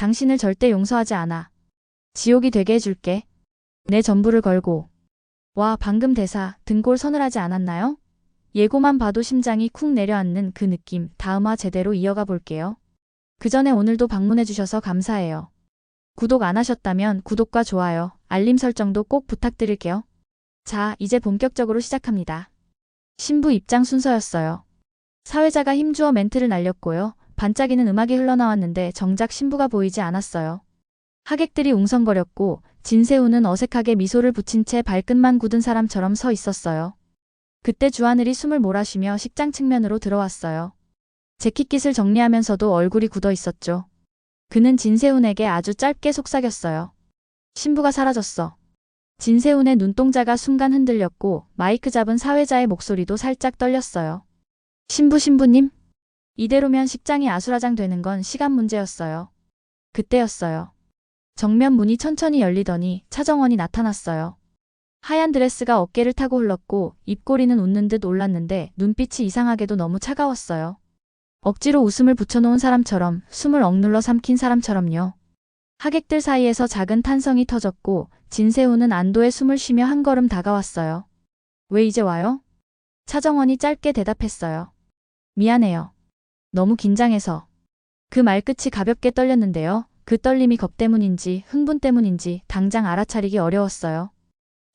당신을 절대 용서하지 않아. 지옥이 되게 해줄게. 내 전부를 걸고. 와, 방금 대사 등골 서늘하지 않았나요? 예고만 봐도 심장이 쿵 내려앉는 그 느낌. 다음화 제대로 이어가 볼게요. 그 전에 오늘도 방문해주셔서 감사해요. 구독 안 하셨다면 구독과 좋아요, 알림 설정도 꼭 부탁드릴게요. 자, 이제 본격적으로 시작합니다. 신부 입장 순서였어요. 사회자가 힘주어 멘트를 날렸고요. 반짝이는 음악이 흘러나왔는데 정작 신부가 보이지 않았어요. 하객들이 웅성거렸고 진세우는 어색하게 미소를 붙인 채 발끝만 굳은 사람처럼 서 있었어요. 그때 주하늘이 숨을 몰아쉬며 식장 측면으로 들어왔어요. 재킷깃을 정리하면서도 얼굴이 굳어 있었죠. 그는 진세훈에게 아주 짧게 속삭였어요. 신부가 사라졌어. 진세훈의 눈동자가 순간 흔들렸고 마이크 잡은 사회자의 목소리도 살짝 떨렸어요. 신부님? 이대로면 식장이 아수라장 되는 건 시간 문제였어요. 그때였어요. 정면 문이 천천히 열리더니 차정원이 나타났어요. 하얀 드레스가 어깨를 타고 흘렀고 입꼬리는 웃는 듯 올랐는데 눈빛이 이상하게도 너무 차가웠어요. 억지로 웃음을 붙여놓은 사람처럼, 숨을 억눌러 삼킨 사람처럼요. 하객들 사이에서 작은 탄성이 터졌고 진세훈은 안도의 숨을 쉬며 한 걸음 다가왔어요. 왜 이제 와요? 차정원이 짧게 대답했어요. 미안해요. 너무 긴장해서. 그 말끝이 가볍게 떨렸는데요. 그 떨림이 겁 때문인지 흥분 때문인지 당장 알아차리기 어려웠어요.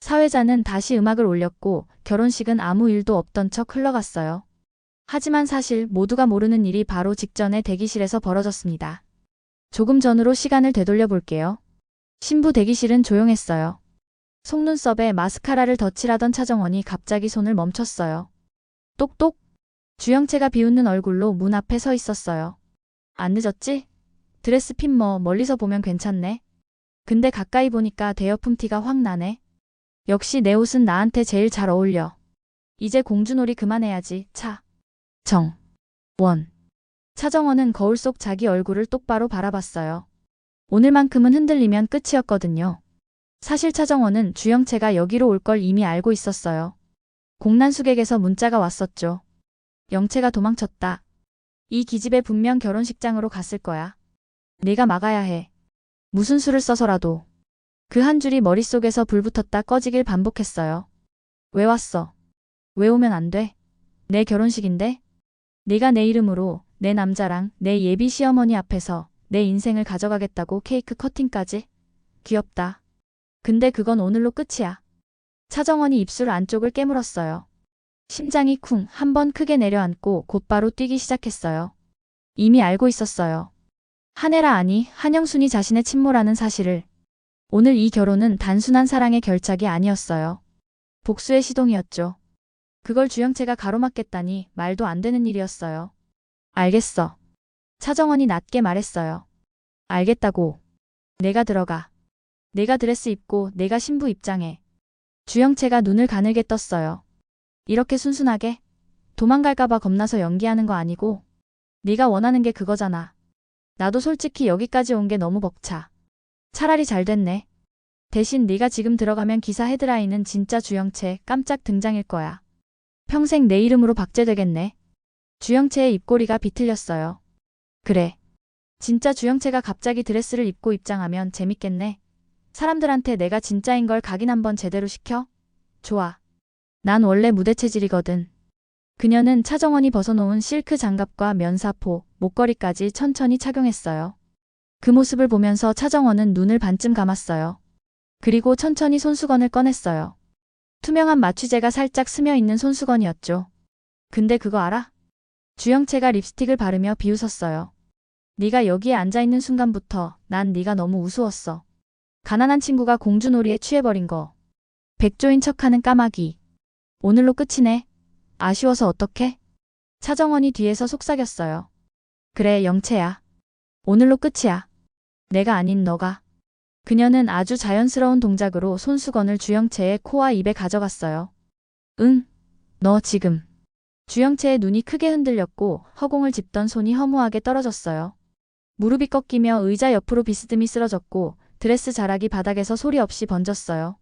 사회자는 다시 음악을 올렸고 결혼식은 아무 일도 없던 척 흘러갔어요. 하지만 사실 모두가 모르는 일이 바로 직전에 대기실에서 벌어졌습니다. 조금 전으로 시간을 되돌려 볼게요. 신부 대기실은 조용했어요. 속눈썹에 마스카라를 덧칠하던 차정원이 갑자기 손을 멈췄어요. 똑똑. 주영채가 비웃는 얼굴로 문 앞에 서 있었어요. 안 늦었지? 드레스 핀 멀리서 보면 괜찮네. 근데 가까이 보니까 대여품 티가 확 나네. 역시 내 옷은 나한테 제일 잘 어울려. 이제 공주놀이 그만해야지. 원. 차정원은 거울 속 자기 얼굴을 똑바로 바라봤어요. 오늘만큼은 흔들리면 끝이었거든요. 사실 차정원은 주영채가 여기로 올 걸 이미 알고 있었어요. 공란숙에게서 문자가 왔었죠. 영채가 도망쳤다. 이 기집애 분명 결혼식장으로 갔을 거야. 내가 막아야 해. 무슨 수를 써서라도. 그 한 줄이 머릿속에서 불붙었다 꺼지길 반복했어요. 왜 왔어? 왜 오면 안 돼? 내 결혼식인데? 네가 내 이름으로 내 남자랑 내 예비 시어머니 앞에서 내 인생을 가져가겠다고 케이크 커팅까지? 귀엽다. 근데 그건 오늘로 끝이야. 차정원이 입술 안쪽을 깨물었어요. 심장이 쿵 한 번 크게 내려앉고 곧바로 뛰기 시작했어요. 이미 알고 있었어요. 한혜라 아니 한영순이 자신의 친모라는 사실을. 오늘 이 결혼은 단순한 사랑의 결착이 아니었어요. 복수의 시동이었죠. 그걸 주영채가 가로막겠다니 말도 안 되는 일이었어요. 알겠어. 차정원이 낮게 말했어요. 알겠다고. 내가 들어가. 내가 드레스 입고 내가 신부 입장해. 주영채가 눈을 가늘게 떴어요. 이렇게 순순하게? 도망갈까봐 겁나서 연기하는 거 아니고? 네가 원하는 게 그거잖아. 나도 솔직히 여기까지 온 게 너무 벅차. 차라리 잘 됐네. 대신 네가 지금 들어가면 기사 헤드라인은 진짜 주영채 깜짝 등장일 거야. 평생 내 이름으로 박제되겠네. 주영채의 입꼬리가 비틀렸어요. 그래. 진짜 주영채가 갑자기 드레스를 입고 입장하면 재밌겠네. 사람들한테 내가 진짜인 걸 각인 한번 제대로 시켜? 좋아. 난 원래 무대 체질이거든. 그녀는 차정원이 벗어놓은 실크 장갑과 면사포, 목걸이까지 천천히 착용했어요. 그 모습을 보면서 차정원은 눈을 반쯤 감았어요. 그리고 천천히 손수건을 꺼냈어요. 투명한 마취제가 살짝 스며있는 손수건이었죠. 근데 그거 알아? 주영채가 립스틱을 바르며 비웃었어요. 네가 여기에 앉아있는 순간부터 난 네가 너무 우스웠어. 가난한 친구가 공주놀이에 취해버린 거. 백조인 척하는 까마귀. 오늘로 끝이네. 아쉬워서 어떡해? 차정원이 뒤에서 속삭였어요. 그래, 영채야. 오늘로 끝이야. 내가 아닌 너가. 그녀는 아주 자연스러운 동작으로 손수건을 주영채의 코와 입에 가져갔어요. 응? 너 지금. 주영채의 눈이 크게 흔들렸고 허공을 짚던 손이 허무하게 떨어졌어요. 무릎이 꺾이며 의자 옆으로 비스듬히 쓰러졌고 드레스 자락이 바닥에서 소리 없이 번졌어요.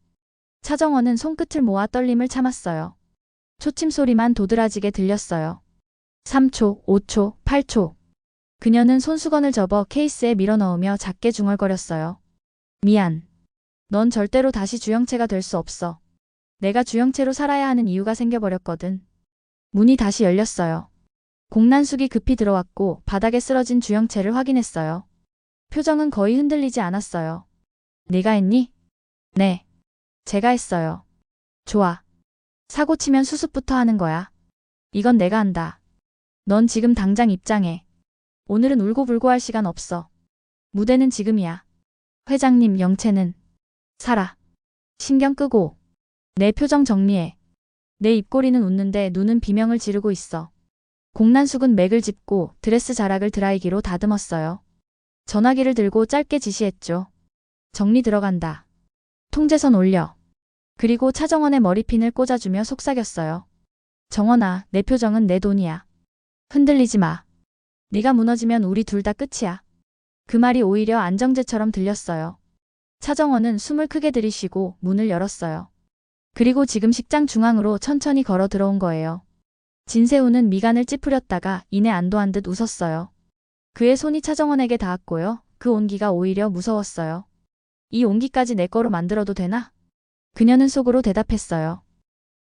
차정원은 손끝을 모아 떨림을 참았어요. 초침 소리만 도드라지게 들렸어요. 3초, 5초, 8초. 그녀는 손수건을 접어 케이스에 밀어넣으며 작게 중얼거렸어요. 미안. 넌 절대로 다시 주영채가 될 수 없어. 내가 주영채로 살아야 하는 이유가 생겨버렸거든. 문이 다시 열렸어요. 공난숙이 급히 들어왔고 바닥에 쓰러진 주영채를 확인했어요. 표정은 거의 흔들리지 않았어요. 네가 했니? 네. 제가 했어요. 좋아. 사고 치면 수습부터 하는 거야. 이건 내가 한다. 넌 지금 당장 입장해. 오늘은 울고불고 할 시간 없어. 무대는 지금이야. 회장님, 영채는 살아. 신경 끄고. 내 표정 정리해. 내 입꼬리는 웃는데 눈은 비명을 지르고 있어. 공난숙은 맥을 짚고 드레스 자락을 드라이기로 다듬었어요. 전화기를 들고 짧게 지시했죠. 정리 들어간다. 통제선 올려. 그리고 차정원의 머리핀을 꽂아주며 속삭였어요. 정원아, 내 표정은 내 돈이야. 흔들리지 마. 네가 무너지면 우리 둘 다 끝이야. 그 말이 오히려 안정제처럼 들렸어요. 차정원은 숨을 크게 들이쉬고 문을 열었어요. 그리고 지금 식장 중앙으로 천천히 걸어 들어온 거예요. 진세우는 미간을 찌푸렸다가 이내 안도한 듯 웃었어요. 그의 손이 차정원에게 닿았고요. 그 온기가 오히려 무서웠어요. 이 온기까지 내 거로 만들어도 되나? 그녀는 속으로 대답했어요.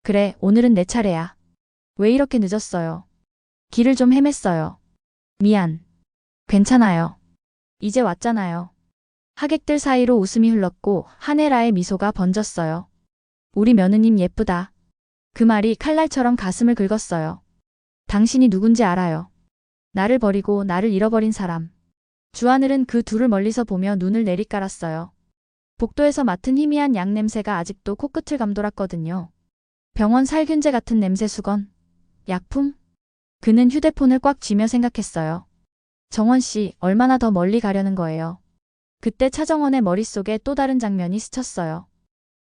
그래, 오늘은 내 차례야. 왜 이렇게 늦었어요? 길을 좀 헤맸어요. 미안. 괜찮아요. 이제 왔잖아요. 하객들 사이로 웃음이 흘렀고 한혜라의 미소가 번졌어요. 우리 며느님 예쁘다. 그 말이 칼날처럼 가슴을 긁었어요. 당신이 누군지 알아요. 나를 버리고 나를 잃어버린 사람. 주하늘은 그 둘을 멀리서 보며 눈을 내리깔았어요. 복도에서 맡은 희미한 양 냄새가 아직도 코끝을 감돌았거든요. 병원 살균제 같은 냄새 수건. 약품? 그는 휴대폰을 꽉 쥐며 생각했어요. 정원 씨, 얼마나 더 멀리 가려는 거예요. 그때 차정원의 머릿속에 또 다른 장면이 스쳤어요.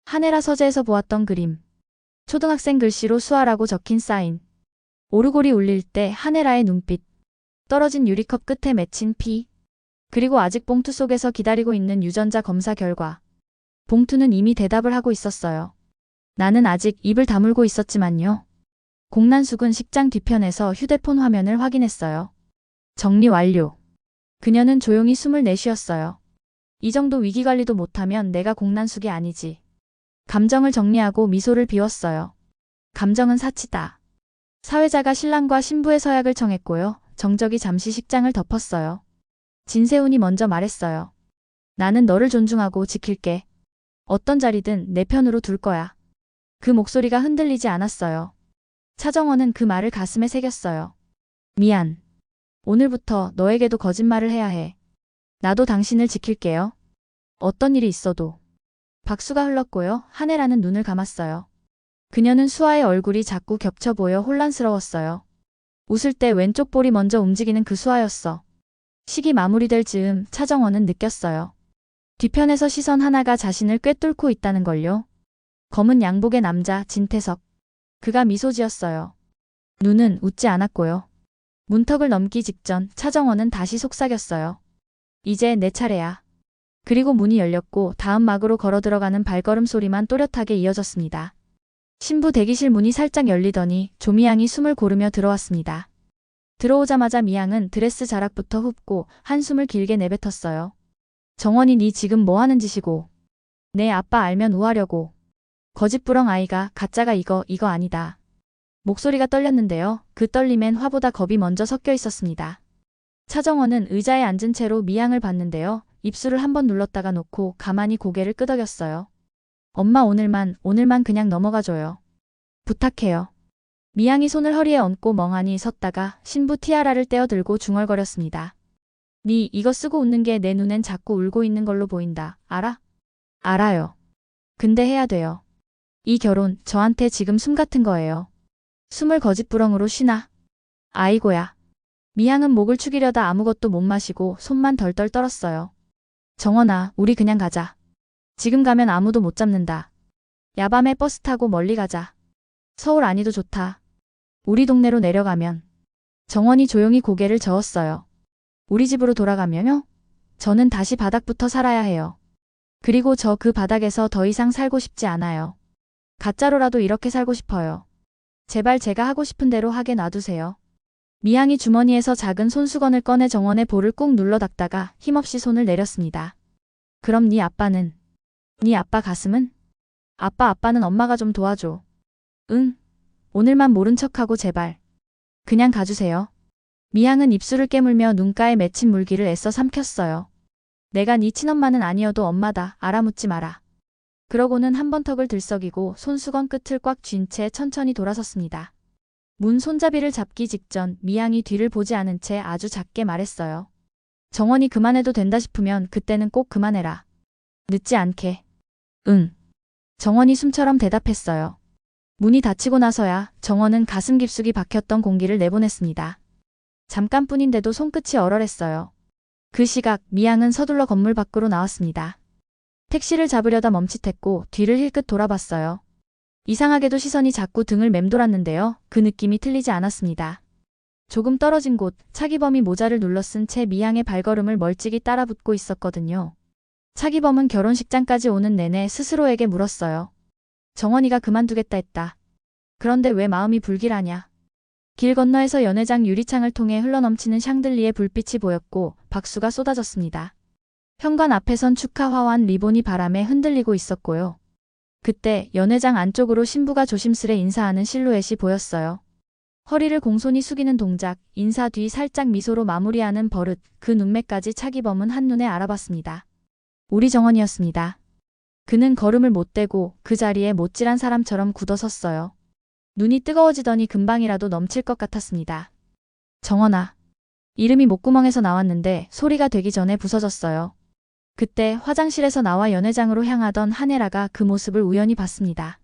한혜라 서재에서 보았던 그림. 초등학생 글씨로 수아라고 적힌 사인. 오르골이 울릴 때 한혜라의 눈빛. 떨어진 유리컵 끝에 맺힌 피. 그리고 아직 봉투 속에서 기다리고 있는 유전자 검사 결과. 봉투는 이미 대답을 하고 있었어요. 나는 아직 입을 다물고 있었지만요. 공난숙은 식장 뒤편에서 휴대폰 화면을 확인했어요. 정리 완료. 그녀는 조용히 숨을 내쉬었어요. 이 정도 위기관리도 못하면 내가 공난숙이 아니지. 감정을 정리하고 미소를 비웠어요. 감정은 사치다. 사회자가 신랑과 신부의 서약을 청했고요. 정적이 잠시 식장을 덮었어요. 진세훈이 먼저 말했어요. 나는 너를 존중하고 지킬게. 어떤 자리든 내 편으로 둘 거야. 그 목소리가 흔들리지 않았어요. 차정원은 그 말을 가슴에 새겼어요. 미안. 오늘부터 너에게도 거짓말을 해야 해. 나도 당신을 지킬게요. 어떤 일이 있어도. 박수가 흘렀고요. 한혜라는 눈을 감았어요. 그녀는 수아의 얼굴이 자꾸 겹쳐 보여 혼란스러웠어요. 웃을 때 왼쪽 볼이 먼저 움직이는 그 수아였어. 식이 마무리될 즈음 차정원은 느꼈어요. 뒤편에서 시선 하나가 자신을 꿰뚫고 있다는 걸요. 검은 양복의 남자 진태석. 그가 미소 지었어요. 눈은 웃지 않았고요. 문턱을 넘기 직전 차정원은 다시 속삭였어요. 이제 내 차례야. 그리고 문이 열렸고 다음 막으로 걸어 들어가는 발걸음 소리만 또렷하게 이어졌습니다. 신부 대기실 문이 살짝 열리더니 조미양이 숨을 고르며 들어왔습니다. 들어오자마자 미양은 드레스 자락부터 흡고 한숨을 길게 내뱉었어요. 정원이 네 지금 뭐 하는 짓이고. 내 아빠 알면 우하려고. 거짓부렁 아이가 가짜가 이거 아니다. 목소리가 떨렸는데요. 그 떨림엔 화보다 겁이 먼저 섞여 있었습니다. 차정원은 의자에 앉은 채로 미양을 봤는데요. 입술을 한번 눌렀다가 놓고 가만히 고개를 끄덕였어요. 엄마 오늘만 그냥 넘어가줘요. 부탁해요. 미양이 손을 허리에 얹고 멍하니 섰다가 신부 티아라를 떼어들고 중얼거렸습니다. 네 이거 쓰고 웃는 게 내 눈엔 자꾸 울고 있는 걸로 보인다. 알아? 알아요. 근데 해야 돼요. 이 결혼 저한테 지금 숨 같은 거예요. 숨을 거짓부렁으로 쉬나? 아이고야. 미양은 목을 축이려다 아무것도 못 마시고 손만 덜덜 떨었어요. 정원아, 우리 그냥 가자. 지금 가면 아무도 못 잡는다. 야밤에 버스 타고 멀리 가자. 서울 아니도 좋다. 우리 동네로 내려가면. 정원이 조용히 고개를 저었어요. 우리 집으로 돌아가면요? 저는 다시 바닥부터 살아야 해요. 그리고 저 그 바닥에서 더 이상 살고 싶지 않아요. 가짜로라도 이렇게 살고 싶어요. 제발 제가 하고 싶은 대로 하게 놔두세요. 미양이 주머니에서 작은 손수건을 꺼내 정원의 볼을 꾹 눌러 닦다가 힘없이 손을 내렸습니다. 그럼 네 아빠는? 네 아빠 가슴은? 아빠는 엄마가 좀 도와줘. 응. 오늘만 모른 척하고 제발. 그냥 가주세요. 미양은 입술을 깨물며 눈가에 맺힌 물기를 애써 삼켰어요. 내가 네 친엄마는 아니어도 엄마다. 알아묻지 마라. 그러고는 한 번 턱을 들썩이고 손수건 끝을 꽉 쥔 채 천천히 돌아섰습니다. 문 손잡이를 잡기 직전 미양이 뒤를 보지 않은 채 아주 작게 말했어요. 정원이 그만해도 된다 싶으면 그때는 꼭 그만해라. 늦지 않게. 응. 정원이 숨처럼 대답했어요. 문이 닫히고 나서야 정원은 가슴 깊숙이 박혔던 공기를 내보냈습니다. 잠깐뿐인데도 손끝이 얼얼했어요. 그 시각 미양은 서둘러 건물 밖으로 나왔습니다. 택시를 잡으려다 멈칫했고 뒤를 힐끗 돌아봤어요. 이상하게도 시선이 자꾸 등을 맴돌았는데요. 그 느낌이 틀리지 않았습니다. 조금 떨어진 곳 차기범이 모자를 눌러 쓴 채 미양의 발걸음을 멀찍이 따라붙고 있었거든요. 차기범은 결혼식장까지 오는 내내 스스로에게 물었어요. 정원이가 그만두겠다 했다. 그런데 왜 마음이 불길하냐. 길 건너에서 연회장 유리창을 통해 흘러넘치는 샹들리에 불빛이 보였고 박수가 쏟아졌습니다. 현관 앞에선 축하 화환 리본이 바람에 흔들리고 있었고요. 그때 연회장 안쪽으로 신부가 조심스레 인사하는 실루엣이 보였어요. 허리를 공손히 숙이는 동작, 인사 뒤 살짝 미소로 마무리하는 버릇, 그 눈매까지 차기범은 한눈에 알아봤습니다. 우리 정원이었습니다. 그는 걸음을 못 떼고 그 자리에 못질한 사람처럼 굳어섰어요. 눈이 뜨거워지더니 금방이라도 넘칠 것 같았습니다. 정원아. 이름이 목구멍에서 나왔는데 소리가 되기 전에 부서졌어요. 그때 화장실에서 나와 연회장으로 향하던 한혜라가 그 모습을 우연히 봤습니다.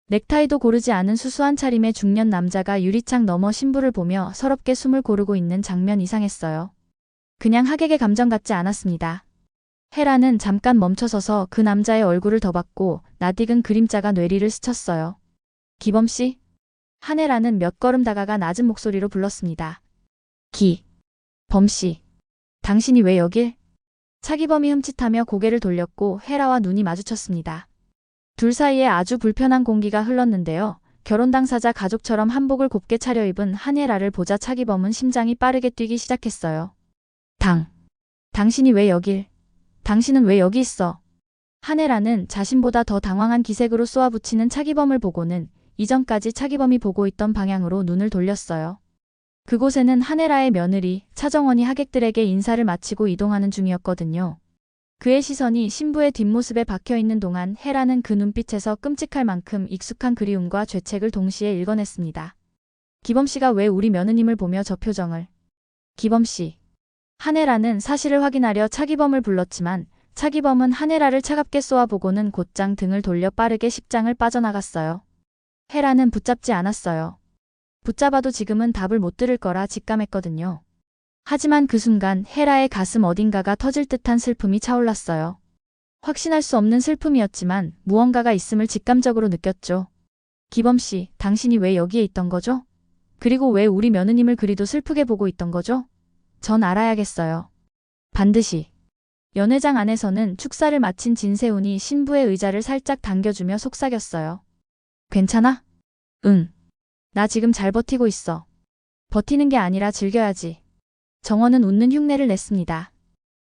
넥타이도 고르지 않은 수수한 차림의 중년 남자가 유리창 너머 신부를 보며 서럽게 숨을 고르고 있는 장면 이상했어요. 그냥 하객의 감정 같지 않았습니다. 헤라는 잠깐 멈춰서서 그 남자의 얼굴을 더 봤고 낯익은 그림자가 뇌리를 스쳤어요. 기범씨? 한혜라는 몇 걸음 다가가 낮은 목소리로 불렀습니다. 범씨. 당신이 왜 여길? 차기범이 흠칫하며 고개를 돌렸고 헤라와 눈이 마주쳤습니다. 둘 사이에 아주 불편한 공기가 흘렀는데요. 결혼 당사자 가족처럼 한복을 곱게 차려입은 한혜라를 보자 차기범은 심장이 빠르게 뛰기 시작했어요. 당신이 왜 여길? 당신은 왜 여기 있어? 한혜라는 자신보다 더 당황한 기색으로 쏘아붙이는 차기범을 보고는 이전까지 차기범이 보고 있던 방향으로 눈을 돌렸어요. 그곳에는 한혜라의 며느리 차정원이 하객들에게 인사를 마치고 이동하는 중이었거든요. 그의 시선이 신부의 뒷모습에 박혀있는 동안 헤라는 그 눈빛에서 끔찍할 만큼 익숙한 그리움과 죄책을 동시에 읽어냈습니다. 기범씨가 왜 우리 며느님을 보며 저 표정을? 기범씨. 한혜라는 사실을 확인하려 차기범을 불렀지만 차기범은 한혜라를 차갑게 쏘아보고는 곧장 등을 돌려 빠르게 식장을 빠져나갔어요. 헤라는 붙잡지 않았어요. 붙잡아도 지금은 답을 못 들을 거라 직감했거든요. 하지만 그 순간 헤라의 가슴 어딘가가 터질 듯한 슬픔이 차올랐어요. 확신할 수 없는 슬픔이었지만 무언가가 있음을 직감적으로 느꼈죠. 기범씨, 당신이 왜 여기에 있던 거죠? 그리고 왜 우리 며느님을 그리도 슬프게 보고 있던 거죠? 전 알아야겠어요. 반드시. 연회장 안에서는 축사를 마친 진세훈이 신부의 의자를 살짝 당겨주며 속삭였어요. 괜찮아? 응. 나 지금 잘 버티고 있어. 버티는 게 아니라 즐겨야지. 정원은 웃는 흉내를 냈습니다.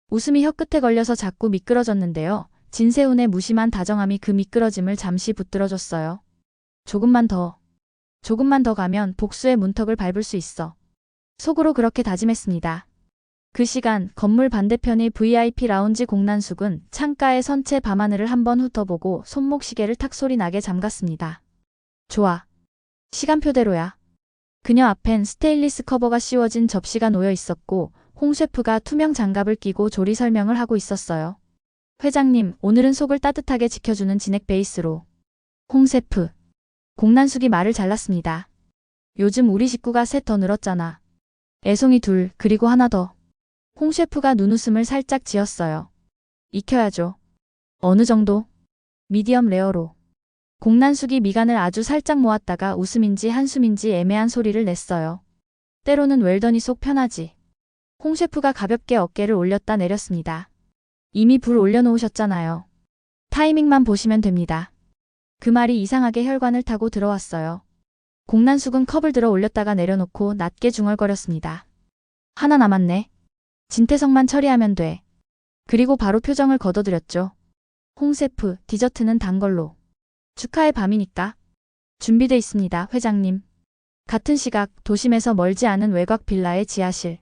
웃음이 혀끝에 걸려서 자꾸 미끄러졌는데요. 진세훈의 무심한 다정함이 그 미끄러짐을 잠시 붙들어줬어요. 조금만 더 가면 복수의 문턱을 밟을 수 있어. 속으로 그렇게 다짐했습니다. 그 시간 건물 반대편의 VIP 라운지 공난숙은 창가에 선 채 밤하늘을 한번 훑어보고 손목 시계를 탁 소리 나게 잠갔습니다. 좋아. 시간표대로야. 그녀 앞엔 스테인리스 커버가 씌워진 접시가 놓여 있었고 홍 셰프가 투명 장갑을 끼고 조리 설명을 하고 있었어요. 회장님, 오늘은 속을 따뜻하게 지켜주는 진액 베이스로. 홍 셰프. 공난숙이 말을 잘랐습니다. 요즘 우리 식구가 셋 더 늘었잖아. 애송이 둘, 그리고 하나 더. 홍 셰프가 눈웃음을 살짝 지었어요. 익혀야죠. 어느 정도? 미디엄 레어로. 공난숙이 미간을 아주 살짝 모았다가 웃음인지 한숨인지 애매한 소리를 냈어요. 때로는 웰던이 속 편하지. 홍 셰프가 가볍게 어깨를 올렸다 내렸습니다. 이미 불 올려놓으셨잖아요. 타이밍만 보시면 됩니다. 그 말이 이상하게 혈관을 타고 들어왔어요. 공난숙은 컵을 들어 올렸다가 내려놓고 낮게 중얼거렸습니다. 하나 남았네. 진태성만 처리하면 돼. 그리고 바로 표정을 걷어들였죠. 홍세프, 디저트는 단 걸로. 축하의 밤이니까. 준비돼 있습니다, 회장님. 같은 시각 도심에서 멀지 않은 외곽 빌라의 지하실.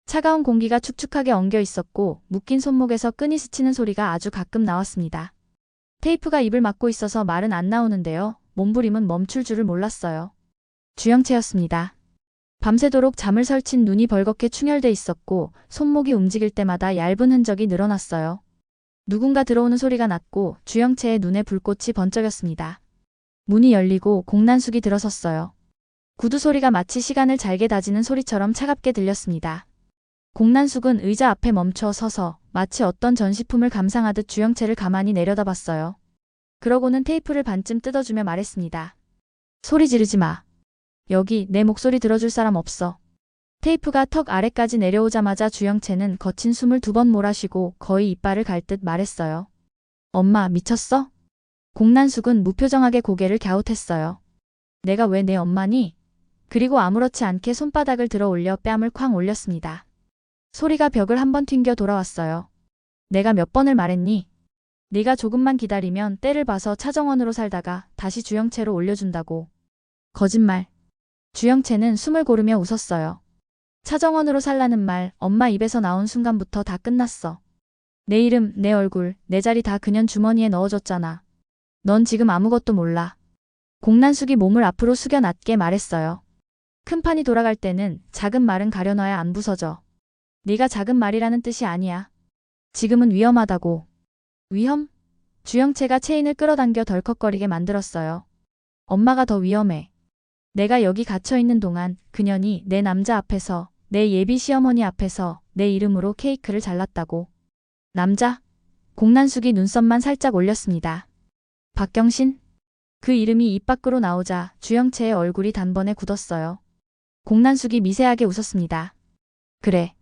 차가운 공기가 축축하게 엉겨 있었고 묶인 손목에서 끈이 스치는 소리가 아주 가끔 나왔습니다. 테이프가 입을 막고 있어서 말은 안 나오는데요. 몸부림은 멈출 줄을 몰랐어요. 주영채였습니다. 밤새도록 잠을 설친 눈이 벌겋게 충혈돼 있었고 손목이 움직일 때마다 얇은 흔적이 늘어났어요. 누군가 들어오는 소리가 났고 주영채의 눈에 불꽃이 번쩍였습니다. 문이 열리고 공난숙이 들어섰어요. 구두 소리가 마치 시간을 잘게 다지는 소리처럼 차갑게 들렸습니다. 공난숙은 의자 앞에 멈춰 서서 마치 어떤 전시품을 감상하듯 주영채를 가만히 내려다봤어요. 그러고는 테이프를 반쯤 뜯어주며 말했습니다. 소리 지르지 마. 여기 내 목소리 들어줄 사람 없어. 테이프가 턱 아래까지 내려오자마자 주영채는 거친 숨을 2번 몰아쉬고 거의 이빨을 갈 듯 말했어요. 엄마 미쳤어? 공난숙은 무표정하게 고개를 갸웃했어요. 내가 왜 내 엄마니? 그리고 아무렇지 않게 손바닥을 들어 올려 뺨을 쾅 올렸습니다. 소리가 벽을 한번 튕겨 돌아왔어요. 내가 몇 번을 말했니? 네가 조금만 기다리면 때를 봐서 차정원으로 살다가 다시 주영채로 올려준다고. 거짓말. 주영채는 숨을 고르며 웃었어요. 차정원으로 살라는 말 엄마 입에서 나온 순간부터 다 끝났어. 내 이름, 내 얼굴, 내 자리 다 그년 주머니에 넣어줬잖아. 넌 지금 아무것도 몰라. 공난숙이 몸을 앞으로 숙여 낮게 말했어요. 큰 판이 돌아갈 때는 작은 말은 가려놔야 안 부서져. 네가 작은 말이라는 뜻이 아니야. 지금은 위험하다고. 위험? 주영채가 체인을 끌어당겨 덜컥거리게 만들었어요. 엄마가 더 위험해. 내가 여기 갇혀있는 동안 그년이 내 남자 앞에서, 내 예비 시어머니 앞에서 내 이름으로 케이크를 잘랐다고. 남자? 공난숙이 눈썹만 살짝 올렸습니다. 박경신? 그 이름이 입 밖으로 나오자 주영채의 얼굴이 단번에 굳었어요. 공난숙이 미세하게 웃었습니다. 그래.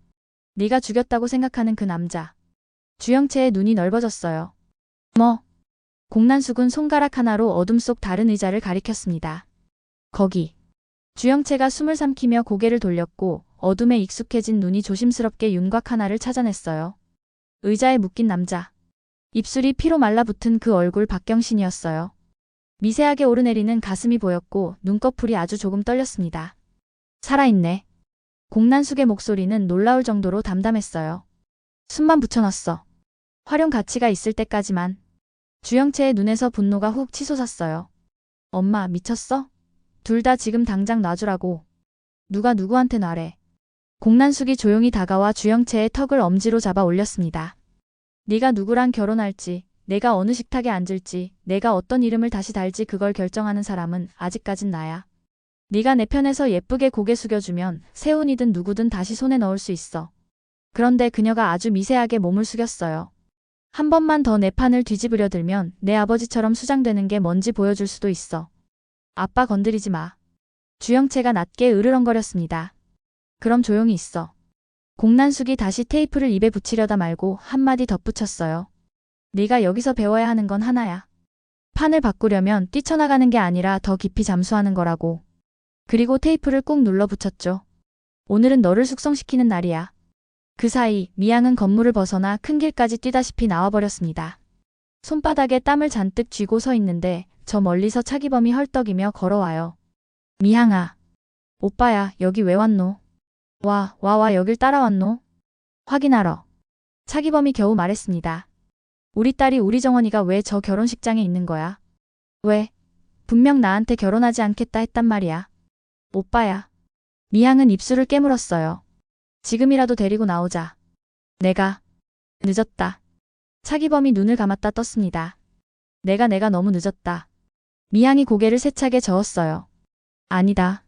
네가 죽였다고 생각하는 그 남자. 주영채의 눈이 넓어졌어요. 뭐? 공난숙은 손가락 하나로 어둠 속 다른 의자를 가리켰습니다. 거기. 주영채가 숨을 삼키며 고개를 돌렸고 어둠에 익숙해진 눈이 조심스럽게 윤곽 하나를 찾아냈어요. 의자에 묶인 남자. 입술이 피로 말라붙은 그 얼굴 박경신이었어요. 미세하게 오르내리는 가슴이 보였고 눈꺼풀이 아주 조금 떨렸습니다. 살아있네. 공난숙의 목소리는 놀라울 정도로 담담했어요. 숨만 붙여놨어. 활용 가치가 있을 때까지만. 주영채의 눈에서 분노가 훅 치솟았어요. 엄마 미쳤어? 둘 다 지금 당장 놔주라고. 누가 누구한테 놔래. 공난숙이 조용히 다가와 주영채의 턱을 엄지로 잡아 올렸습니다. 네가 누구랑 결혼할지, 내가 어느 식탁에 앉을지, 내가 어떤 이름을 다시 달지 그걸 결정하는 사람은 아직까진 나야. 네가 내 편에서 예쁘게 고개 숙여주면 세훈이든 누구든 다시 손에 넣을 수 있어. 그런데 그녀가 아주 미세하게 몸을 숙였어요. 한 번만 더 내 판을 뒤집으려 들면 내 아버지처럼 수장되는 게 뭔지 보여줄 수도 있어. 아빠 건드리지 마. 주영채가 낮게 으르렁거렸습니다. 그럼 조용히 있어. 공난숙이 다시 테이프를 입에 붙이려다 말고 한마디 덧붙였어요. 네가 여기서 배워야 하는 건 하나야. 판을 바꾸려면 뛰쳐나가는 게 아니라 더 깊이 잠수하는 거라고. 그리고 테이프를 꾹 눌러 붙였죠. 오늘은 너를 숙성시키는 날이야. 그 사이 미양은 건물을 벗어나 큰 길까지 뛰다시피 나와버렸습니다. 손바닥에 땀을 잔뜩 쥐고 서 있는데 저 멀리서 차기범이 헐떡이며 걸어와요. 미양아. 오빠야, 여기 왜 왔노? 와, 여길 따라왔노? 확인하러. 차기범이 겨우 말했습니다. 우리 딸이 우리 정원이가 왜 저 결혼식장에 있는 거야? 왜? 분명 나한테 결혼하지 않겠다 했단 말이야. 오빠야. 미양은 입술을 깨물었어요. 지금이라도 데리고 나오자. 내가. 늦었다. 차기범이 눈을 감았다 떴습니다. 내가 너무 늦었다. 미양이 고개를 세차게 저었어요. 아니다.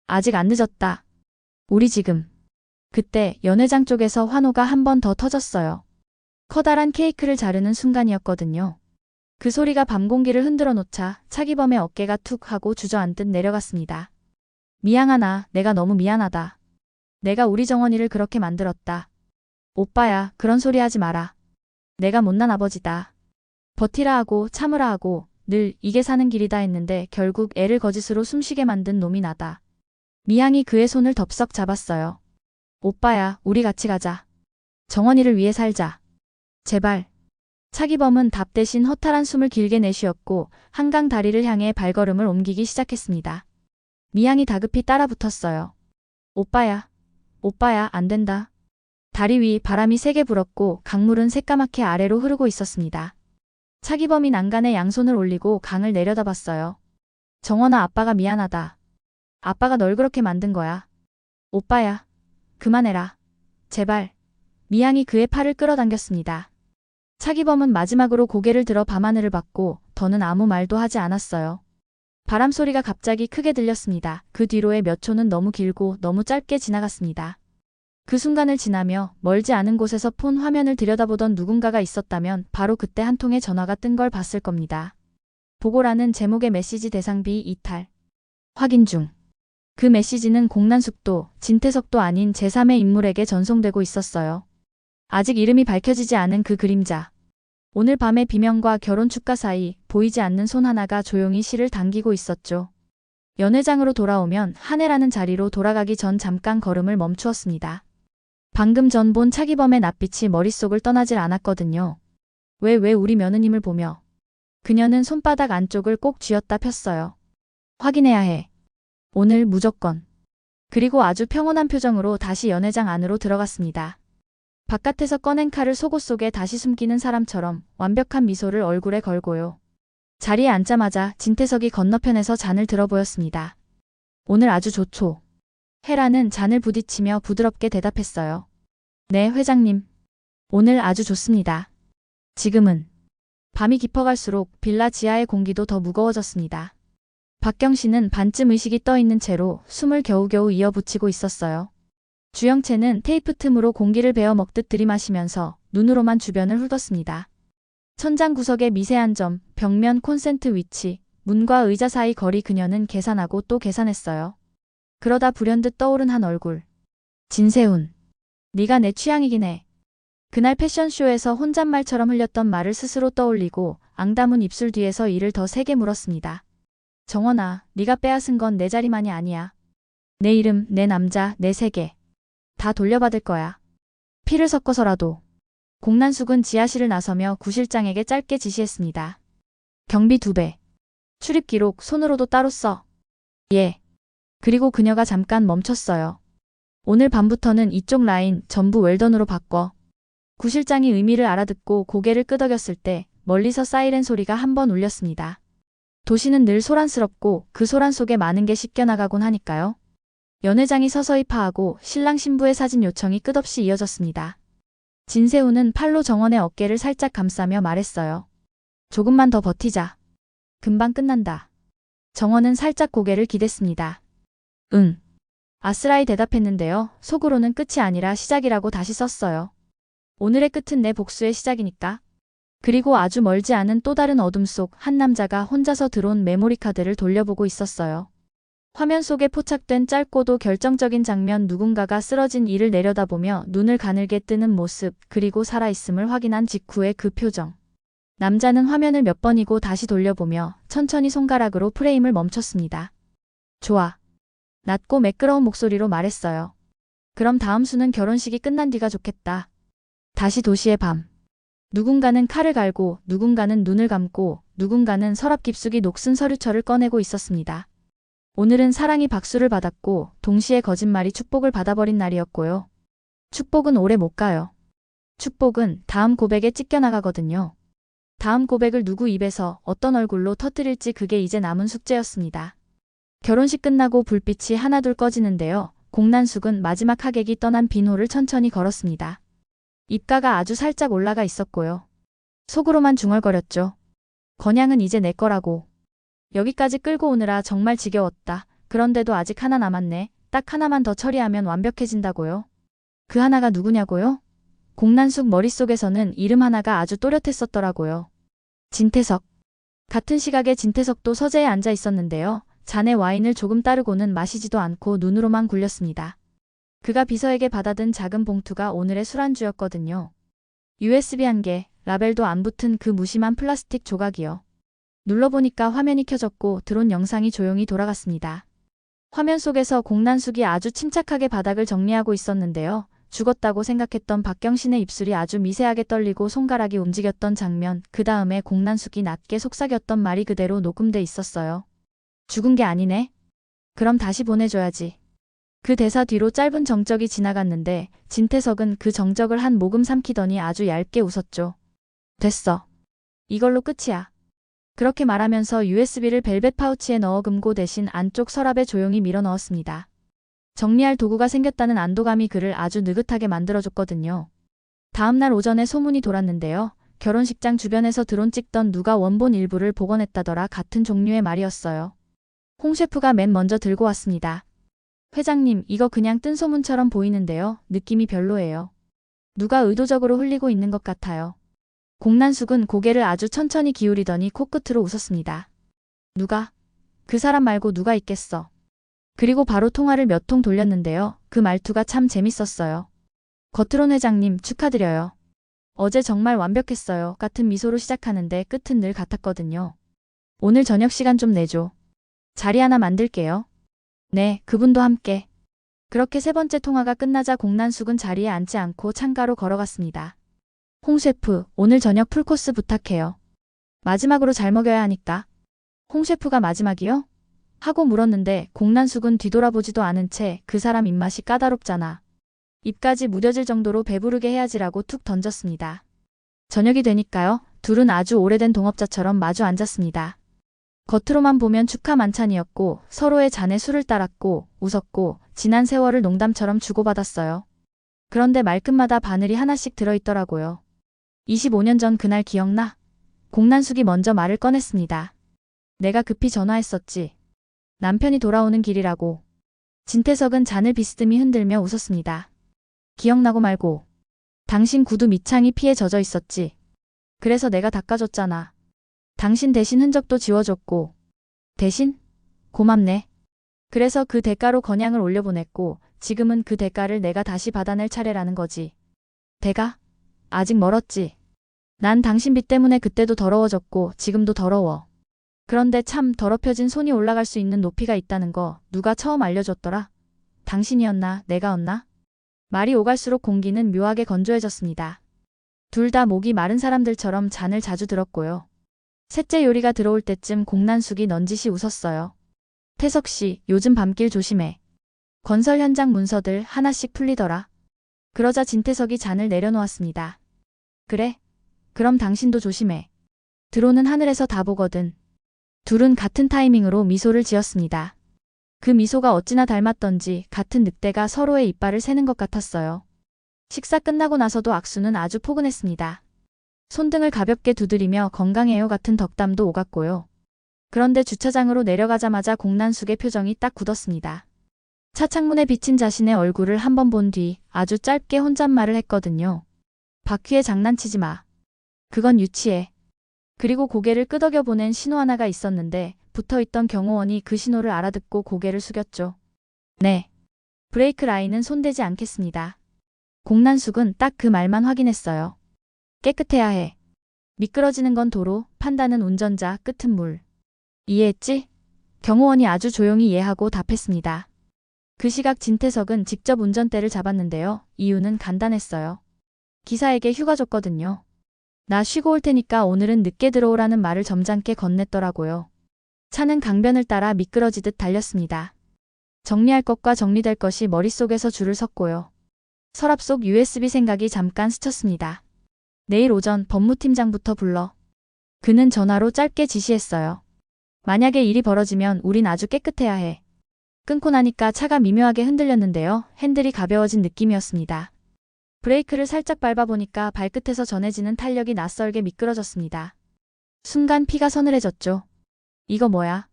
아직 안 늦었다. 우리 지금. 그때 연회장 쪽에서 환호가 한 번 더 터졌어요. 커다란 케이크를 자르는 순간이었거든요. 그 소리가 밤 공기를 흔들어 놓자 차기범의 어깨가 툭 하고 주저앉듯 내려갔습니다. 미양아, 내가 너무 미안하다. 내가 우리 정원이를 그렇게 만들었다. 오빠야, 그런 소리 하지 마라. 내가 못난 아버지다. 버티라 하고 참으라 하고 늘 이게 사는 길이다 했는데 결국 애를 거짓으로 숨쉬게 만든 놈이 나다. 미향이 그의 손을 덥석 잡았어요. 오빠야, 우리 같이 가자. 정원이를 위해 살자. 제발. 차기범은 답 대신 허탈한 숨을 길게 내쉬었고 한강 다리를 향해 발걸음을 옮기기 시작했습니다. 미향이 다급히 따라붙었어요. 오빠야, 오빠야, 안 된다. 다리 위 바람이 세게 불었고 강물은 새까맣게 아래로 흐르고 있었습니다. 차기범이 난간에 양손을 올리고 강을 내려다봤어요. 정원아, 아빠가 미안하다. 아빠가 널 그렇게 만든 거야. 오빠야, 그만해라. 제발. 미향이 그의 팔을 끌어당겼습니다. 차기범은 마지막으로 고개를 들어 밤하늘을 봤고 더는 아무 말도 하지 않았어요. 바람 소리가 갑자기 크게 들렸습니다. 그 뒤로의 몇 초는 너무 길고 너무 짧게 지나갔습니다. 그 순간을 지나며 멀지 않은 곳에서 폰 화면을 들여다보던 누군가가 있었다면 바로 그때 한 통의 전화가 뜬 걸 봤을 겁니다. 보고라는 제목의 메시지 대상비 이탈. 확인 중. 그 메시지는 공난숙도 진태석도 아닌 제3의 인물에게 전송되고 있었어요. 아직 이름이 밝혀지지 않은 그 그림자. 오늘 밤의 비명과 결혼 축가 사이 보이지 않는 손 하나가 조용히 실을 당기고 있었죠. 연회장으로 돌아오면 한혜라는 자리로 돌아가기 전 잠깐 걸음을 멈추었습니다. 방금 전 본 차기범의 낯빛이 머릿속을 떠나질 않았거든요. 왜 우리 며느님을 보며. 그녀는 손바닥 안쪽을 꼭 쥐었다 폈어요. 확인해야 해. 오늘 무조건. 그리고 아주 평온한 표정으로 다시 연회장 안으로 들어갔습니다. 바깥에서 꺼낸 칼을 속옷 속에 다시 숨기는 사람처럼 완벽한 미소를 얼굴에 걸고요. 자리에 앉자마자 진태석이 건너편에서 잔을 들어 보였습니다. 오늘 아주 좋죠. 헤라는 잔을 부딪히며 부드럽게 대답했어요. 네, 회장님. 오늘 아주 좋습니다. 지금은. 밤이 깊어갈수록 빌라 지하의 공기도 더 무거워졌습니다. 박경신은 반쯤 의식이 떠있는 채로 숨을 겨우겨우 이어붙이고 있었어요. 주영채는 테이프 틈으로 공기를 베어 먹듯 들이마시면서 눈으로만 주변을 훑었습니다. 천장 구석의 미세한 점, 벽면 콘센트 위치, 문과 의자 사이 거리 그녀는 계산하고 또 계산했어요. 그러다 불현듯 떠오른 한 얼굴. 진세훈. 네가 내 취향이긴 해. 그날 패션쇼에서 혼잣말처럼 흘렸던 말을 스스로 떠올리고 앙다문 입술 뒤에서 이를 더 세게 물었습니다. 정원아, 네가 빼앗은 건 내 자리만이 아니야. 내 이름, 내 남자, 내 세계. 다 돌려받을 거야. 피를 섞어서라도. 공난숙은 지하실을 나서며 구실장에게 짧게 지시했습니다. 경비 2배. 출입 기록 손으로도 따로 써. 예. 그리고 그녀가 잠깐 멈췄어요. 오늘 밤부터는 이쪽 라인 전부 웰던으로 바꿔. 구실장이 의미를 알아듣고 고개를 끄덕였을 때 멀리서 사이렌 소리가 한 번 울렸습니다. 도시는 늘 소란스럽고 그 소란 속에 많은 게 씻겨나가곤 하니까요. 연회장이 서서히 파하고 신랑 신부의 사진 요청이 끝없이 이어졌습니다. 진세훈은 팔로 정원의 어깨를 살짝 감싸며 말했어요. 조금만 더 버티자. 금방 끝난다. 정원은 살짝 고개를 기댔습니다. 응. 아스라이 대답했는데요. 속으로는 끝이 아니라 시작이라고 다시 썼어요. 오늘의 끝은 내 복수의 시작이니까. 그리고 아주 멀지 않은 또 다른 어둠 속 한 남자가 혼자서 들어온 메모리 카드를 돌려보고 있었어요. 화면 속에 포착된 짧고도 결정적인 장면, 누군가가 쓰러진 이를 내려다보며 눈을 가늘게 뜨는 모습, 그리고 살아있음을 확인한 직후의 그 표정. 남자는 화면을 몇 번이고 다시 돌려보며 천천히 손가락으로 프레임을 멈췄습니다. 좋아. 낮고 매끄러운 목소리로 말했어요. 그럼 다음 수는 결혼식이 끝난 뒤가 좋겠다. 다시 도시의 밤. 누군가는 칼을 갈고 누군가는 눈을 감고 누군가는 서랍 깊숙이 녹슨 서류철을 꺼내고 있었습니다. 오늘은 사랑이 박수를 받았고 동시에 거짓말이 축복을 받아버린 날이었고요. 축복은 오래 못 가요. 축복은 다음 고백에 찢겨나가거든요. 다음 고백을 누구 입에서 어떤 얼굴로 터뜨릴지 그게 이제 남은 숙제였습니다. 결혼식 끝나고 불빛이 하나둘 꺼지는데요. 공난숙은 마지막 하객이 떠난 빈홀을 천천히 걸었습니다. 입가가 아주 살짝 올라가 있었고요. 속으로만 중얼거렸죠. 건양은 이제 내 거라고. 여기까지 끌고 오느라 정말 지겨웠다. 그런데도 아직 하나 남았네. 딱 하나만 더 처리하면 완벽해진다고요. 그 하나가 누구냐고요? 공난숙 머릿속에서는 이름 하나가 아주 또렷했었더라고요. 진태석. 같은 시각에 진태석도 서재에 앉아 있었는데요. 잔에 와인을 조금 따르고는 마시지도 않고 눈으로만 굴렸습니다. 그가 비서에게 받아든 작은 봉투가 오늘의 술안주였거든요. USB 1개, 라벨도 안 붙은 그 무심한 플라스틱 조각이요. 눌러보니까 화면이 켜졌고 들어온 영상이 조용히 돌아갔습니다. 화면 속에서 공난숙이 아주 침착하게 바닥을 정리하고 있었는데요. 죽었다고 생각했던 박경신의 입술이 아주 미세하게 떨리고 손가락이 움직였던 장면, 그 다음에 공난숙이 낮게 속삭였던 말이 그대로 녹음돼 있었어요. 죽은 게 아니네. 그럼 다시 보내줘야지. 그 대사 뒤로 짧은 정적이 지나갔는데 진태석은 그 정적을 한 모금 삼키더니 아주 얇게 웃었죠. 됐어. 이걸로 끝이야. 그렇게 말하면서 USB를 벨벳 파우치에 넣어 금고 대신 안쪽 서랍에 조용히 밀어 넣었습니다. 정리할 도구가 생겼다는 안도감이 그를 아주 느긋하게 만들어줬거든요. 다음날 오전에 소문이 돌았는데요. 결혼식장 주변에서 드론 찍던 누가 원본 일부를 복원했다더라. 같은 종류의 말이었어요. 홍 셰프가 맨 먼저 들고 왔습니다. 회장님, 이거 그냥 뜬 소문처럼 보이는데요. 느낌이 별로예요. 누가 의도적으로 흘리고 있는 것 같아요. 공난숙은 고개를 아주 천천히 기울이더니 코끝으로 웃었습니다. 누가? 그 사람 말고 누가 있겠어. 그리고 바로 통화를 몇 통 돌렸는데요. 그 말투가 참 재밌었어요. 거트론 회장님 축하드려요. 어제 정말 완벽했어요. 같은 미소로 시작하는데 끝은 늘 같았거든요. 오늘 저녁 시간 좀 내줘. 자리 하나 만들게요. 네, 그분도 함께. 그렇게 세 번째 통화가 끝나자 공난숙은 자리에 앉지 않고 창가로 걸어갔습니다. 홍 셰프, 오늘 저녁 풀코스 부탁해요. 마지막으로 잘 먹여야 하니까. 홍 셰프가 마지막이요? 하고 물었는데 공난숙은 뒤돌아보지도 않은 채 그 사람 입맛이 까다롭잖아. 입까지 무뎌질 정도로 배부르게 해야지라고 툭 던졌습니다. 저녁이 되니까요. 둘은 아주 오래된 동업자처럼 마주 앉았습니다. 겉으로만 보면 축하 만찬이었고 서로의 잔에 술을 따랐고 웃었고 지난 세월을 농담처럼 주고받았어요. 그런데 말끝마다 바늘이 하나씩 들어있더라고요. 25년 전 그날 기억나? 공난숙이 먼저 말을 꺼냈습니다. 내가 급히 전화했었지. 남편이 돌아오는 길이라고. 진태석은 잔을 비스듬히 흔들며 웃었습니다. 기억나고 말고. 당신 구두 밑창이 피에 젖어 있었지. 그래서 내가 닦아줬잖아. 당신 대신 흔적도 지워줬고. 대신? 고맙네. 그래서 그 대가로 건양을 올려보냈고 지금은 그 대가를 내가 다시 받아낼 차례라는 거지. 대가? 아직 멀었지. 난 당신 빚 때문에 그때도 더러워졌고 지금도 더러워. 그런데 참 더럽혀진 손이 올라갈 수 있는 높이가 있다는 거 누가 처음 알려줬더라? 당신이었나? 내가였나? 말이 오갈수록 공기는 묘하게 건조해졌습니다. 둘 다 목이 마른 사람들처럼 잔을 자주 들었고요. 셋째 요리가 들어올 때쯤 공난숙이 넌지시 웃었어요. 태석씨, 요즘 밤길 조심해. 건설 현장 문서들 하나씩 풀리더라. 그러자 진태석이 잔을 내려놓았습니다. 그래? 그럼 당신도 조심해. 드론은 하늘에서 다 보거든. 둘은 같은 타이밍으로 미소를 지었습니다. 그 미소가 어찌나 닮았던지 같은 늑대가 서로의 이빨을 세는 것 같았어요. 식사 끝나고 나서도 악수는 아주 포근했습니다. 손등을 가볍게 두드리며 건강해요 같은 덕담도 오갔고요. 그런데 주차장으로 내려가자마자 공난숙의 표정이 딱 굳었습니다. 차 창문에 비친 자신의 얼굴을 한번 본 뒤 아주 짧게 혼잣말을 했거든요. 바퀴에 장난치지 마. 그건 유치해. 그리고 고개를 끄덕여 보낸 신호 하나가 있었는데 붙어있던 경호원이 그 신호를 알아듣고 고개를 숙였죠. 네. 브레이크 라인은 손대지 않겠습니다. 공난숙은 딱 그 말만 확인했어요. 깨끗해야 해. 미끄러지는 건 도로, 판단은 운전자, 끝은 물. 이해했지? 경호원이 아주 조용히 이해하고 답했습니다. 그 시각 진태석은 직접 운전대를 잡았는데요. 이유는 간단했어요. 기사에게 휴가 줬거든요. 나 쉬고 올 테니까 오늘은 늦게 들어오라는 말을 점잖게 건넸더라고요. 차는 강변을 따라 미끄러지듯 달렸습니다. 정리할 것과 정리될 것이 머릿속에서 줄을 섰고요. 서랍 속 USB 생각이 잠깐 스쳤습니다. 내일 오전 법무팀장부터 불러. 그는 전화로 짧게 지시했어요. 만약에 일이 벌어지면 우린 아주 깨끗해야 해. 끊고 나니까 차가 미묘하게 흔들렸는데요. 핸들이 가벼워진 느낌이었습니다. 브레이크를 살짝 밟아보니까 발끝에서 전해지는 탄력이 낯설게 미끄러졌습니다. 순간 피가 서늘해졌죠. 이거 뭐야?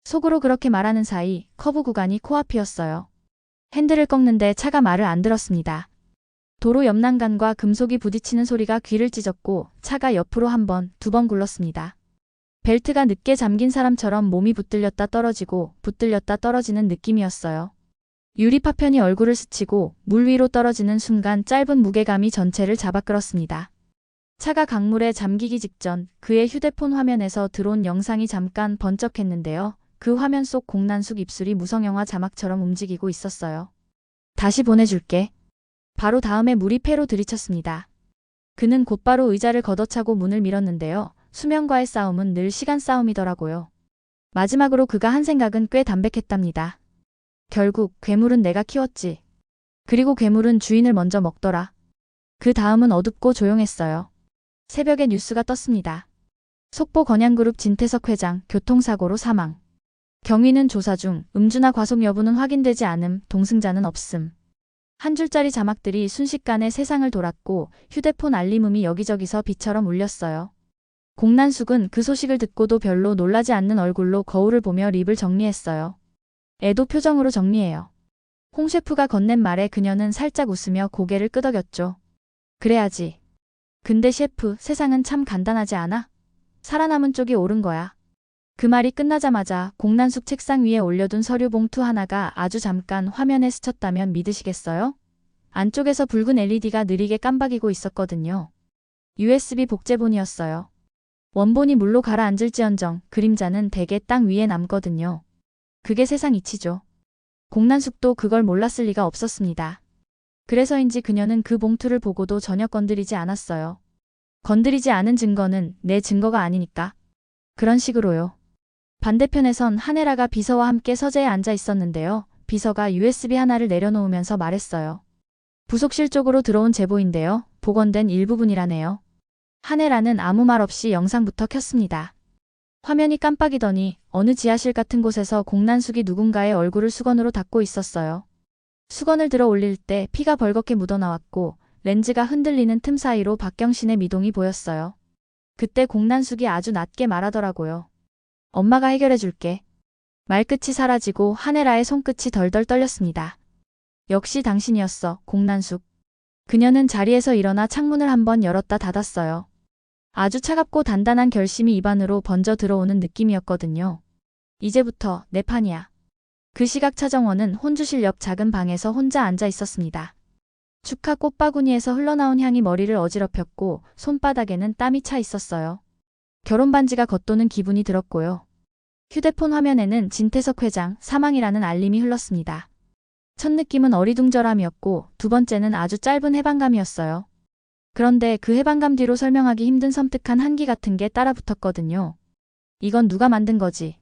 속으로 그렇게 말하는 사이 커브 구간이 코앞이었어요. 핸들을 꺾는데 차가 말을 안 들었습니다. 도로 옆 난간과 금속이 부딪히는 소리가 귀를 찢었고 차가 옆으로 한 번, 두 번 굴렀습니다. 벨트가 늦게 잠긴 사람처럼 몸이 붙들렸다 떨어지고 붙들렸다 떨어지는 느낌이었어요. 유리 파편이 얼굴을 스치고 물 위로 떨어지는 순간 짧은 무게감이 전체를 잡아끌었습니다. 차가 강물에 잠기기 직전 그의 휴대폰 화면에서 들어온 영상이 잠깐 번쩍했는데요. 그 화면 속 공난숙 입술이 무성영화 자막처럼 움직이고 있었어요. 다시 보내줄게. 바로 다음에 물이 폐로 들이쳤습니다. 그는 곧바로 의자를 걷어차고 문을 밀었는데요. 수면과의 싸움은 늘 시간 싸움이더라고요. 마지막으로 그가 한 생각은 꽤 담백했답니다. 결국 괴물은 내가 키웠지. 그리고 괴물은 주인을 먼저 먹더라. 그 다음은 어둡고 조용했어요. 새벽에 뉴스가 떴습니다. 속보 건양그룹 진태석 회장 교통사고로 사망. 경위는 조사 중, 음주나 과속 여부는 확인되지 않음, 동승자는 없음. 한 줄짜리 자막들이 순식간에 세상을 돌았고 휴대폰 알림음이 여기저기서 비처럼 울렸어요. 공난숙은 그 소식을 듣고도 별로 놀라지 않는 얼굴로 거울을 보며 립을 정리했어요. 애도 표정으로 정리해요. 홍 셰프가 건넨 말에 그녀는 살짝 웃으며 고개를 끄덕였죠. 그래야지. 근데 셰프, 세상은 참 간단하지 않아? 살아남은 쪽이 옳은 거야. 그 말이 끝나자마자 공난숙 책상 위에 올려둔 서류 봉투 하나가 아주 잠깐 화면에 스쳤다면 믿으시겠어요? 안쪽에서 붉은 LED가 느리게 깜박이고 있었거든요. USB 복제본이었어요. 원본이 물로 가라앉을지언정 그림자는 대개 땅 위에 남거든요. 그게 세상 이치죠. 공난숙도 그걸 몰랐을 리가 없었습니다. 그래서인지 그녀는 그 봉투를 보고도 전혀 건드리지 않았어요. 건드리지 않은 증거는 내 증거가 아니니까. 그런 식으로요. 반대편에선 한혜라가 비서와 함께 서재에 앉아 있었는데요. 비서가 USB 하나를 내려놓으면서 말했어요. 부속실 쪽으로 들어온 제보인데요. 복원된 일부분이라네요. 한혜라는 아무 말 없이 영상부터 켰습니다. 화면이 깜빡이더니 어느 지하실 같은 곳에서 공난숙이 누군가의 얼굴을 수건으로 닦고 있었어요. 수건을 들어 올릴 때 피가 벌겋게 묻어나왔고 렌즈가 흔들리는 틈 사이로 박경신의 미동이 보였어요. 그때 공난숙이 아주 낮게 말하더라고요. 엄마가 해결해 줄게. 말끝이 사라지고 한혜라의 손끝이 덜덜 떨렸습니다. 역시 당신이었어, 공난숙. 그녀는 자리에서 일어나 창문을 한번 열었다 닫았어요. 아주 차갑고 단단한 결심이 입안으로 번져 들어오는 느낌이었거든요. 이제부터 내 판이야. 그 시각 차정원은 혼주실 옆 작은 방에서 혼자 앉아 있었습니다. 축하 꽃바구니에서 흘러나온 향이 머리를 어지럽혔고 손바닥에는 땀이 차 있었어요. 결혼 반지가 겉도는 기분이 들었고요. 휴대폰 화면에는 진태석 회장 사망이라는 알림이 흘렀습니다. 첫 느낌은 어리둥절함이었고 두 번째는 아주 짧은 해방감이었어요. 그런데 그 해방감 뒤로 설명하기 힘든 섬뜩한 한기 같은 게 따라붙었거든요. 이건 누가 만든 거지?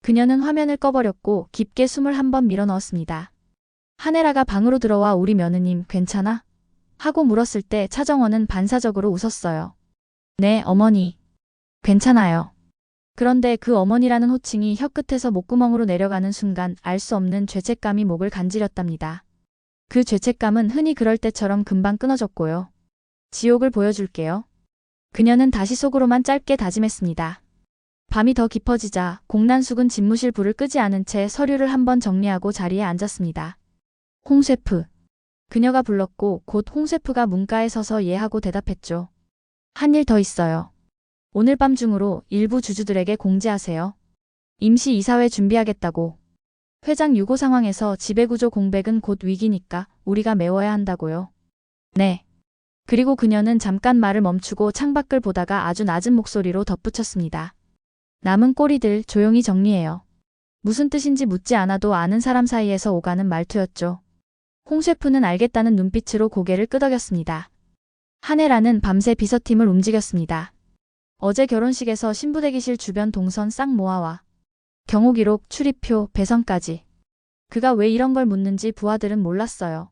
그녀는 화면을 꺼버렸고 깊게 숨을 한번 밀어넣었습니다. 한혜라가 방으로 들어와 우리 며느님 괜찮아? 하고 물었을 때 차정원은 반사적으로 웃었어요. 네, 어머니. 괜찮아요. 그런데 그 어머니라는 호칭이 혀끝에서 목구멍으로 내려가는 순간 알 수 없는 죄책감이 목을 간지렸답니다. 그 죄책감은 흔히 그럴 때처럼 금방 끊어졌고요. 지옥을 보여줄게요. 그녀는 다시 속으로만 짧게 다짐했습니다. 밤이 더 깊어지자 공난숙은 집무실 불을 끄지 않은 채 서류를 한번 정리하고 자리에 앉았습니다. 홍 셰프. 그녀가 불렀고 곧 홍 셰프가 문가에 서서 예 하고 대답했죠. 한 일 더 있어요. 오늘 밤 중으로 일부 주주들에게 공지하세요. 임시 이사회 준비하겠다고. 회장 유고 상황에서 지배구조 공백은 곧 위기니까 우리가 메워야 한다고요. 네. 그리고 그녀는 잠깐 말을 멈추고 창밖을 보다가 아주 낮은 목소리로 덧붙였습니다. 남은 꼬리들 조용히 정리해요. 무슨 뜻인지 묻지 않아도 아는 사람 사이에서 오가는 말투였죠. 홍 셰프는 알겠다는 눈빛으로 고개를 끄덕였습니다. 한혜라는 밤새 비서팀을 움직였습니다. 어제 결혼식에서 신부 대기실 주변 동선 싹 모아와. 경호기록, 출입표, 배선까지. 그가 왜 이런 걸 묻는지 부하들은 몰랐어요.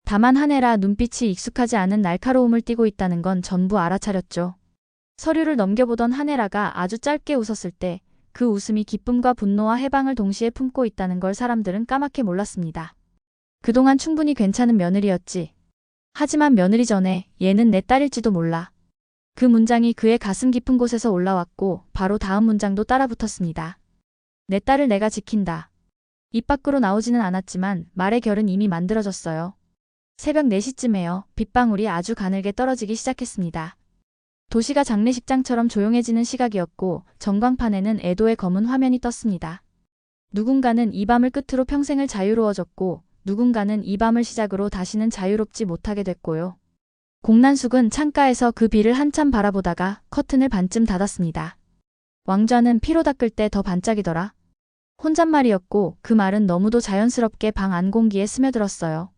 다만 한혜라 눈빛이 익숙하지 않은 날카로움을 띠고 있다는 건 전부 알아차렸죠. 서류를 넘겨보던 한혜라가 아주 짧게 웃었을 때 그 웃음이 기쁨과 분노와 해방을 동시에 품고 있다는 걸 사람들은 까맣게 몰랐습니다. 그동안 충분히 괜찮은 며느리였지. 하지만 며느리 전에 얘는 내 딸일지도 몰라. 그 문장이 그의 가슴 깊은 곳에서 올라왔고 바로 다음 문장도 따라붙었습니다. 내 딸을 내가 지킨다. 입 밖으로 나오지는 않았지만 말의 결은 이미 만들어졌어요. 새벽 4시쯤에요. 빗방울이 아주 가늘게 떨어지기 시작했습니다. 도시가 장례식장처럼 조용해지는 시각이었고 전광판에는 애도의 검은 화면이 떴습니다. 누군가는 이 밤을 끝으로 평생을 자유로워졌고 누군가는 이 밤을 시작으로 다시는 자유롭지 못하게 됐고요. 공난숙은 창가에서 그 비를 한참 바라보다가 커튼을 반쯤 닫았습니다. 왕좌는 피로 닦을 때 더 반짝이더라. 혼잣말이었고 그 말은 너무도 자연스럽게 방 안 공기에 스며들었어요.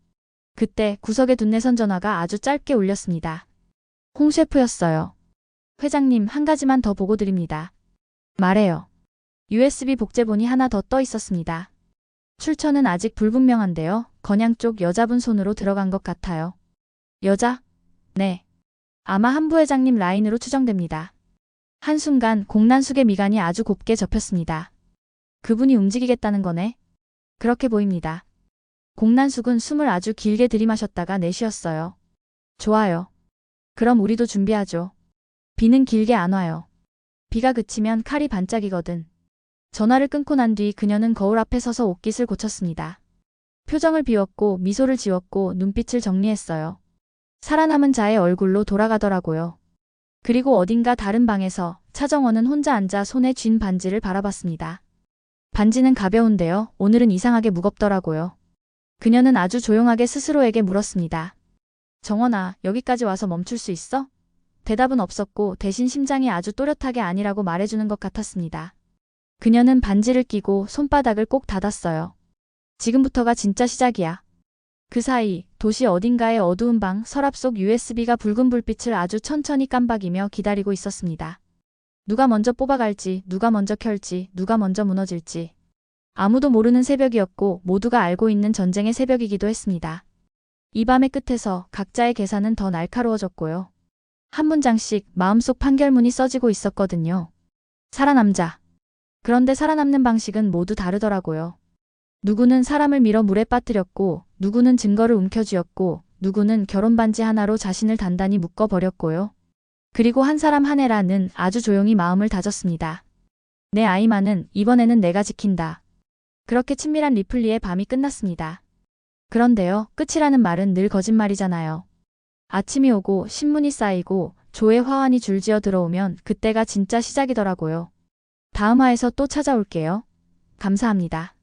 그때 구석에 둔 내선 전화가 아주 짧게 울렸습니다. 홍 셰프였어요. 회장님, 한 가지만 더 보고 드립니다. 말해요. USB 복제본이 하나 더 떠 있었습니다. 출처는 아직 불분명한데요. 건양 쪽 여자분 손으로 들어간 것 같아요. 여자? 네. 아마 한 부회장님 라인으로 추정됩니다. 한순간 공난숙의 미간이 아주 곱게 접혔습니다. 그분이 움직이겠다는 거네. 그렇게 보입니다. 공난숙은 숨을 아주 길게 들이마셨다가 내쉬었어요. 좋아요. 그럼 우리도 준비하죠. 비는 길게 안 와요. 비가 그치면 칼이 반짝이거든. 전화를 끊고 난 뒤 그녀는 거울 앞에 서서 옷깃을 고쳤습니다. 표정을 비웠고 미소를 지웠고 눈빛을 정리했어요. 살아남은 자의 얼굴로 돌아가더라고요. 그리고 어딘가 다른 방에서 차정원은 혼자 앉아 손에 쥔 반지를 바라봤습니다. 반지는 가벼운데요. 오늘은 이상하게 무겁더라고요. 그녀는 아주 조용하게 스스로에게 물었습니다. 정원아, 여기까지 와서 멈출 수 있어? 대답은 없었고 대신 심장이 아주 또렷하게 아니라고 말해주는 것 같았습니다. 그녀는 반지를 끼고 손바닥을 꼭 닫았어요. 지금부터가 진짜 시작이야. 그 사이 도시 어딘가의 어두운 방 서랍 속 USB가 붉은 불빛을 아주 천천히 깜박이며 기다리고 있었습니다. 누가 먼저 뽑아갈지, 누가 먼저 켤지, 누가 먼저 무너질지. 아무도 모르는 새벽이었고 모두가 알고 있는 전쟁의 새벽이기도 했습니다. 이 밤의 끝에서 각자의 계산은 더 날카로워졌고요. 한 문장씩 마음속 판결문이 써지고 있었거든요. 살아남자. 그런데 살아남는 방식은 모두 다르더라고요. 누구는 사람을 밀어 물에 빠뜨렸고, 누구는 증거를 움켜쥐었고, 누구는 결혼 반지 하나로 자신을 단단히 묶어버렸고요. 그리고 한 사람 한 해라는 아주 조용히 마음을 다졌습니다. 내 아이만은 이번에는 내가 지킨다. 그렇게 친밀한 리플리의 밤이 끝났습니다. 그런데요, 끝이라는 말은 늘 거짓말이잖아요. 아침이 오고 신문이 쌓이고 조의 화환이 줄지어 들어오면 그때가 진짜 시작이더라고요. 다음 화에서 또 찾아올게요. 감사합니다.